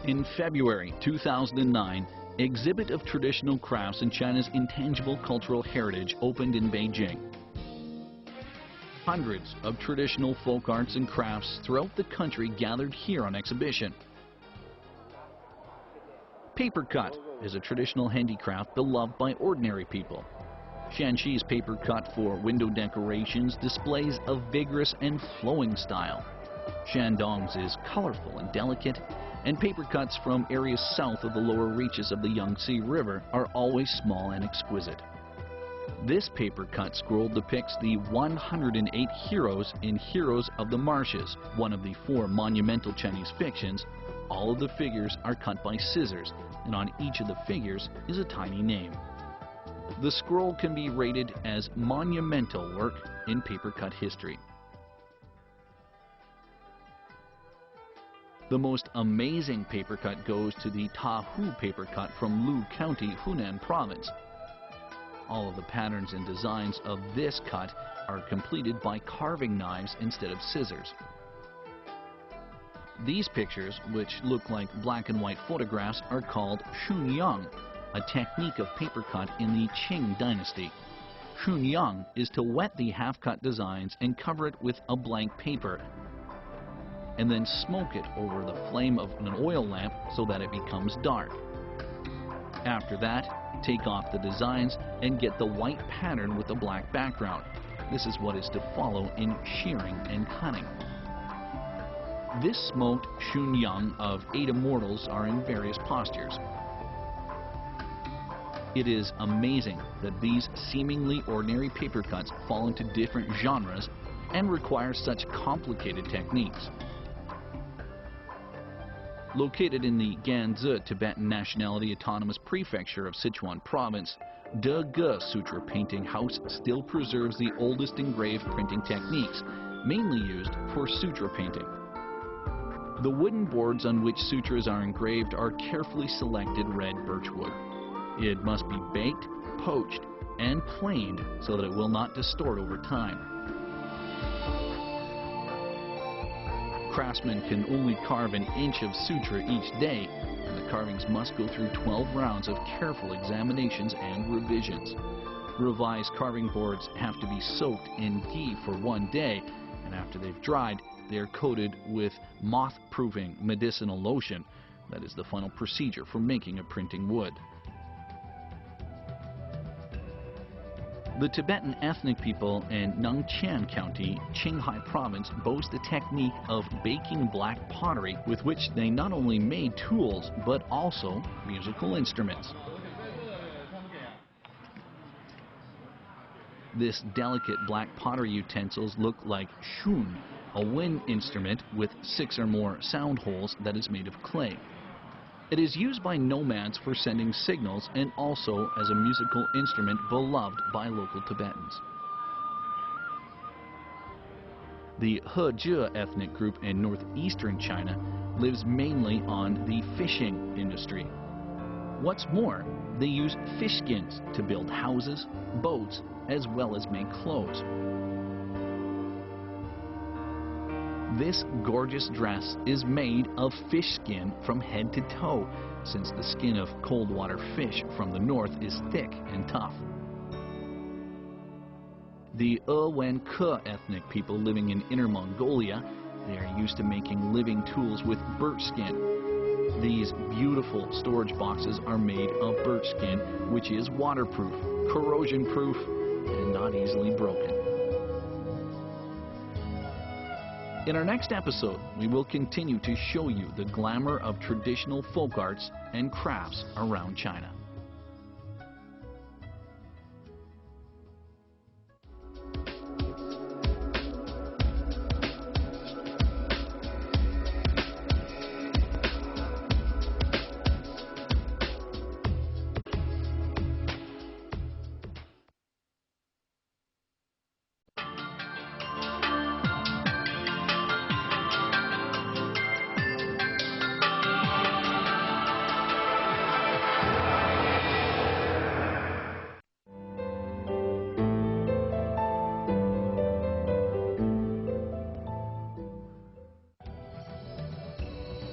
In February 2009, Exhibit of Traditional Crafts in China's Intangible Cultural Heritage opened in Beijing. Hundreds of traditional folk arts and crafts throughout the country gathered here on exhibition. Paper cut is a traditional handicraft beloved by ordinary people. Shanxi's paper cut for window decorations displays a vigorous and flowing style. Shandong's is colorful and delicate, and paper cuts from areas south of the lower reaches of the Yangtze River are always small and exquisite. This paper cut scroll depicts the 108 heroes in Heroes of the Marshes, one of the 4 monumental Chinese fictions. All of the figures are cut by scissors, and on each of the figures is a tiny name. The scroll can be rated as monumental work in paper cut history. The most amazing paper cut goes to the Tahu paper cut from Lu County, Hunan Province. All of the patterns and designs of this cut are completed by carving knives instead of scissors. These pictures, which look like black and white photographs, are called Shunyang, a technique of paper cut in the Qing dynasty. Shunyang is to wet the half-cut designs and cover it with a blank paper, and then smoke it over the flame of an oil lamp so that it becomes dark. After that, take off the designs and get the white pattern with a black background. This is what is to follow in shearing and cutting. This smoked Shunyang of 8 immortals are in various postures. It is amazing that these seemingly ordinary paper cuts fall into different genres and require such complicated techniques. Located in the Ganzi Tibetan Nationality Autonomous Prefecture of Sichuan Province, De Ge Sutra Painting House still preserves the oldest engraved printing techniques, mainly used for sutra painting. The wooden boards on which sutras are engraved are carefully selected red birch wood. It must be baked, poached, and planed so that it will not distort over time. Craftsmen can only carve an inch of sutra each day, and the carvings must go through 12 rounds of careful examinations and revisions. Revised carving boards have to be soaked in ghee for 1 day, and after they've dried, they are coated with moth-proofing medicinal lotion. That is the final procedure for making a printing wood. The Tibetan ethnic people in Nangqian County, Qinghai Province, boast a technique of baking black pottery with which they not only made tools but also musical instruments. This delicate black pottery utensils look like shun, a wind instrument with 6 or more sound holes that is made of clay. It is used by nomads for sending signals and also as a musical instrument beloved by local Tibetans. The He ethnic group in northeastern China lives mainly on the fishing industry. What's more, they use fish skins to build houses, boats, as well as make clothes. This gorgeous dress is made of fish skin from head to toe, since the skin of cold water fish from the north is thick and tough. The Ke ethnic people living in Inner Mongolia, they are used to making living tools with birch skin. These beautiful storage boxes are made of birch skin, which is waterproof, corrosion-proof, and not easily broken. In our next episode, we will continue to show you the glamour of traditional folk arts and crafts around China.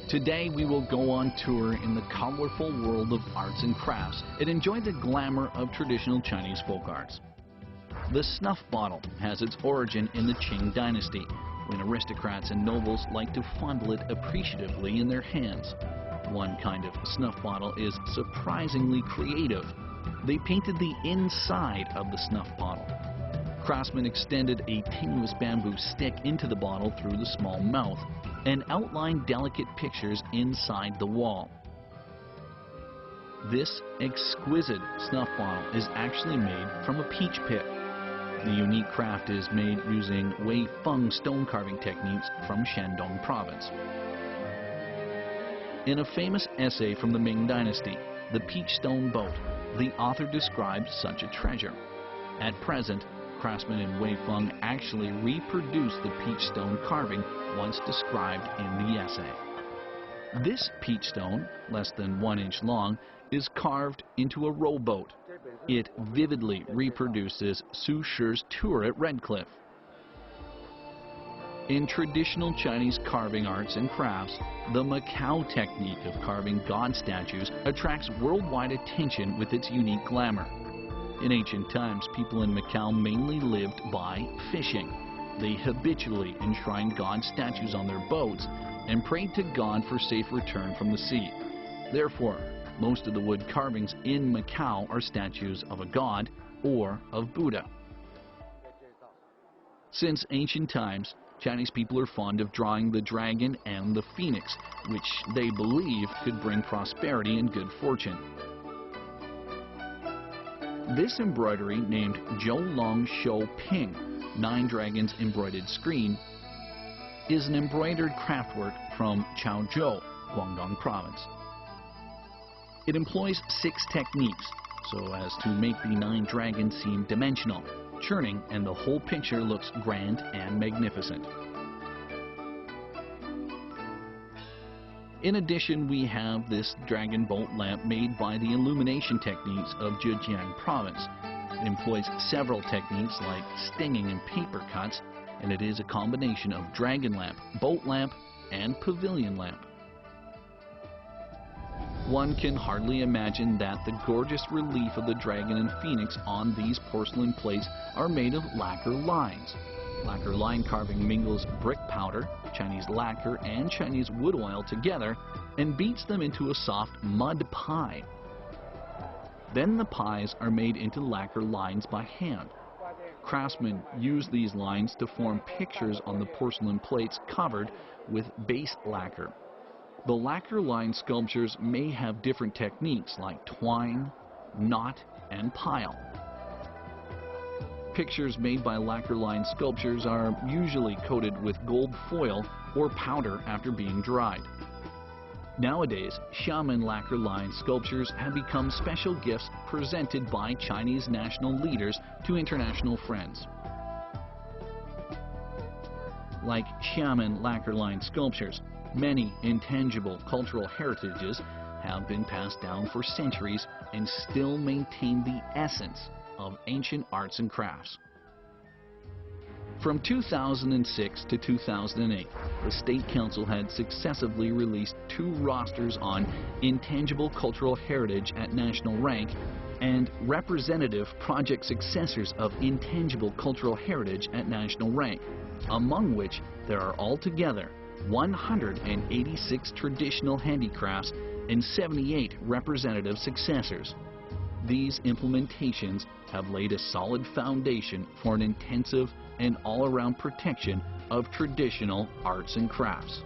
Today we will go on tour in the colorful world of arts and crafts and enjoy the glamour of traditional Chinese folk arts. The snuff bottle has its origin in the Qing dynasty, when aristocrats and nobles liked to fondle it appreciatively in their hands. One kind of snuff bottle is surprisingly creative. They painted the inside of the snuff bottle. Craftsmen extended a tenuous bamboo stick into the bottle through the small mouth and outlined delicate pictures inside the wall. This exquisite snuff bottle is actually made from a peach pit. The unique craft is made using Wei Feng stone carving techniques from Shandong province. In a famous essay from the Ming Dynasty, The Peach Stone Boat, the author described such a treasure. At present, craftsmen in Wei Feng actually reproduce the peach stone carving once described in the essay. This peach stone, less than 1 inch long, is carved into a rowboat. It vividly reproduces Su Shi's tour at Redcliffe. In traditional Chinese carving arts and crafts, the Macau technique of carving god statues attracts worldwide attention with its unique glamour. In ancient times, people in Macau mainly lived by fishing. They habitually enshrined god statues on their boats and prayed to God for safe return from the sea. Therefore, most of the wood carvings in Macau are statues of a god or of Buddha. Since ancient times, Chinese people are fond of drawing the dragon and the phoenix, which they believe could bring prosperity and good fortune. This embroidery, named Zhou Long Shou Ping, 9 dragons embroidered screen, is an embroidered craftwork from Chaozhou, Guangdong province. It employs 6 techniques so as to make the 9 dragons seem dimensional, churning, and the whole picture looks grand and magnificent. In addition, we have this dragon bolt lamp made by the illumination techniques of Zhejiang province. It employs several techniques like stinging and paper cuts, and it is a combination of dragon lamp, bolt lamp, and pavilion lamp. One can hardly imagine that the gorgeous relief of the dragon and phoenix on these porcelain plates are made of lacquer lines. Lacquer line carving mingles brick powder, Chinese lacquer, and Chinese wood oil together and beats them into a soft mud pie. Then the pies are made into lacquer lines by hand. Craftsmen use these lines to form pictures on the porcelain plates covered with base lacquer. The lacquer line sculptures may have different techniques like twine, knot, and pile. Pictures made by lacquer line sculptures are usually coated with gold foil or powder after being dried. Nowadays, Xiamen lacquer line sculptures have become special gifts presented by Chinese national leaders to international friends. Like Xiamen lacquer line sculptures, many intangible cultural heritages have been passed down for centuries and still maintain the essence of ancient arts and crafts. From 2006 to 2008, the State Council had successively released 2 rosters on intangible cultural heritage at national rank and representative project successors of intangible cultural heritage at national rank, among which there are altogether 186 traditional handicrafts and 78 representative successors. These implementations have laid a solid foundation for an intensive and all-around protection of traditional arts and crafts.